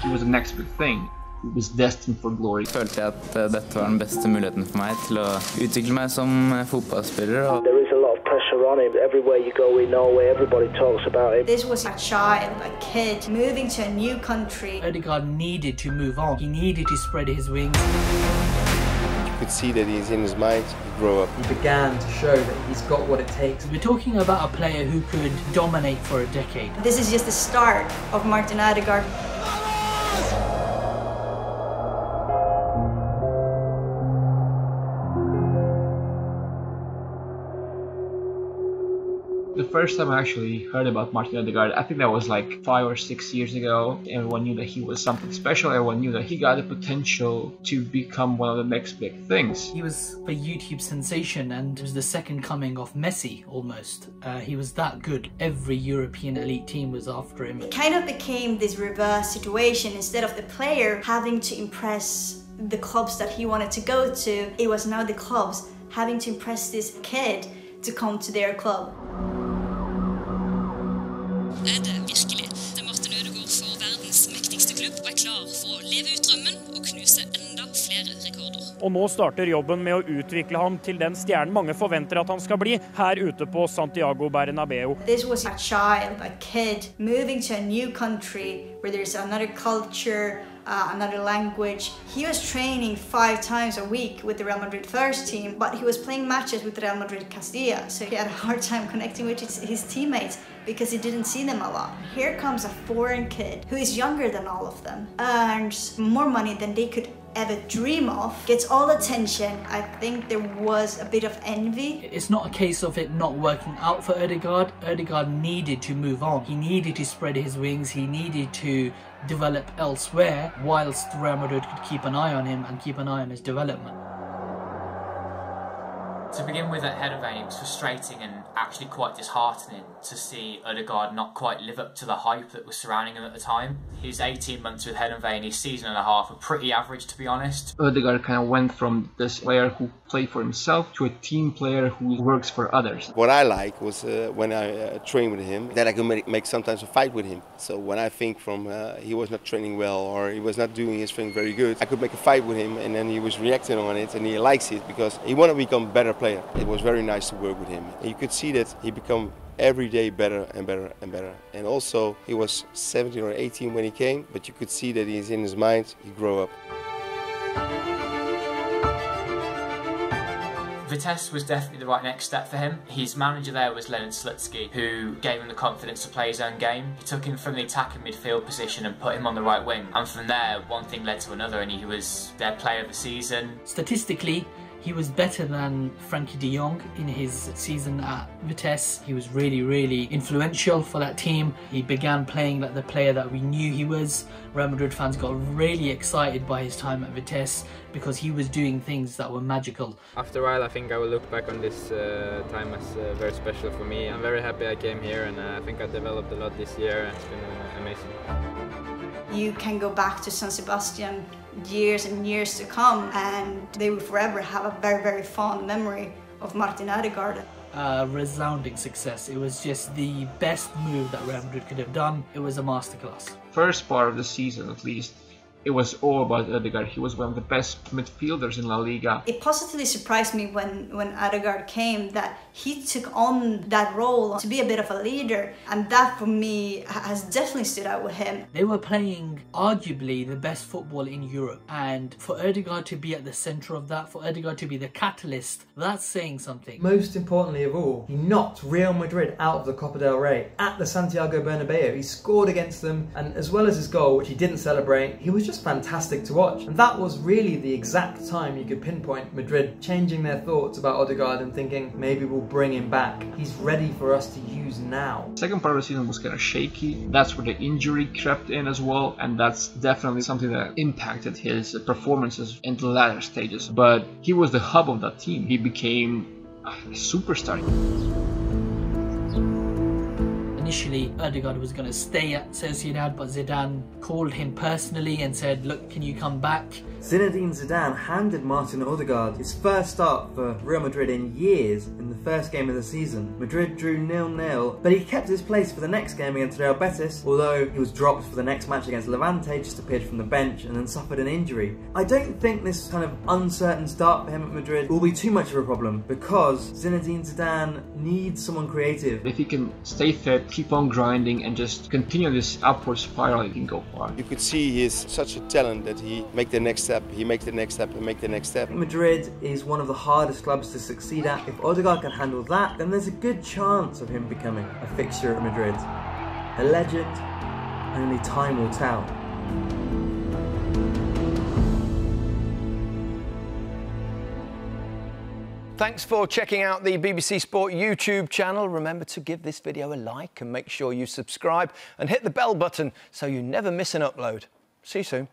He was the next big thing. He was destined for glory. Følte jeg at dette var den beste muligheten for meg til å utvikle meg som fotballspiller. There is a lot of pressure on him. Everywhere you go in Norway, everybody talks about it. This was a child, a kid, moving to a new country. Odegaard needed to move on. He needed to spread his wings. You could see that he's in his mind to grow up. He began to show that he's got what it takes. We're talking about a player who could dominate for a decade. This is just the start of Martin Odegaard. The first time I actually heard about Martin Odegaard, I think that was like 5 or 6 years ago. Everyone knew that he was something special. Everyone knew that he got the potential to become one of the next big things. He was a YouTube sensation and was the second coming of Messi, almost. He was that good. Every European elite team was after him. It kind of became this reverse situation. Instead of the player having to impress the clubs that he wanted to go to, it was now the clubs having to impress this kid to come to their club. Det virkelig. Det Martin Odegaard for verdens mektigste klubb og klar for å leve ut drømmen og knuse enda flere rekorder. Og nå starter jobben med å utvikle ham til den stjernen mange forventer at han skal bli her ute på Santiago Bernabeu. This was a child, a kid, moving to a new country where there's another culture, another language. He was training 5 times a week with the Real Madrid first team, but he was playing matches with Real Madrid Castilla, so he had a hard time connecting with his teammates because he didn't see them a lot. Here comes a foreign kid who is younger than all of them, earns more money than they could ever dream of, gets all the attention. I think there was a bit of envy. It's not a case of it not working out for Odegaard. Odegaard needed to move on. He needed to spread his wings. He needed to develop elsewhere whilst Real Madrid could keep an eye on him and keep an eye on his development. To begin with, at Heerenveen, it was frustrating and actually quite disheartening to see Odegaard not quite live up to the hype that was surrounding him at the time. His 18 months with Heerenveen, his season and a half, were pretty average, to be honest. Odegaard kind of went from this player who played for himself to a team player who works for others. What I like was when I trained with him, that I could make sometimes a fight with him. So when I think from he was not training well or he was not doing his thing very good, I could make a fight with him and then he was reacting on it and he likes it because he wanted to become a better player. It was very nice to work with him. And you could see that he became every day better and better and better. And also he was 17 or 18 when he came, but you could see that he's in his mind, he grew up. Vitesse was definitely the right next step for him. His manager there was Leonard Slutsky, who gave him the confidence to play his own game. He took him from the attacking midfield position and put him on the right wing. And from there, one thing led to another and he was their player of the season. Statistically, he was better than Frankie de Jong in his season at Vitesse. He was really, really influential for that team. He began playing like the player that we knew he was. Real Madrid fans got really excited by his time at Vitesse because he was doing things that were magical. After a while, I think I will look back on this time as very special for me. I'm very happy I came here and I think I developed a lot this year and it's been amazing. You can go back to San Sebastian years and years to come and they will forever have a very, very fond memory of Martin Odegaard. Resounding success. It was just the best move that Real Madrid could have done. It was a masterclass. First part of the season at least, it was all about Odegaard. He was one of the best midfielders in La Liga. It positively surprised me when Odegaard came that he took on that role to be a bit of a leader, and that for me has definitely stood out with him. They were playing arguably the best football in Europe, and for Odegaard to be at the centre of that, for Odegaard to be the catalyst, that's saying something. Most importantly of all, he knocked Real Madrid out of the Copa del Rey at the Santiago Bernabeu. He scored against them, and as well as his goal, which he didn't celebrate, he was just fantastic to watch. And that was really the exact time you could pinpoint Madrid changing their thoughts about Odegaard and thinking, maybe we'll bring him back. He's ready for us to use now. Second part of the season was kind of shaky. That's where the injury crept in as well, and that's definitely something that impacted his performances in the latter stages. But he was the hub of that team. He became a superstar. Initially, Odegaard was going to stay at Sociedad, but Zidane called him personally and said, look, can you come back? Zinedine Zidane handed Martin Odegaard his first start for Real Madrid in years in the first game of the season. Madrid drew 0-0, but he kept his place for the next game against Real Betis, although he was dropped for the next match against Levante, just appeared from the bench and then suffered an injury. I don't think this kind of uncertain start for him at Madrid will be too much of a problem, because Zinedine Zidane needs someone creative. If he can stay fit, keep on grinding, and just continue this upward spiral, he can go far. You could see he is such a talent that he make the next step, he make the next step, and make the next step. Madrid is one of the hardest clubs to succeed at. If Odegaard can handle that, then there's a good chance of him becoming a fixture at Madrid. A legend, only time will tell. Thanks for checking out the BBC Sport YouTube channel. Remember to give this video a like and make sure you subscribe and hit the bell button so you never miss an upload. See you soon.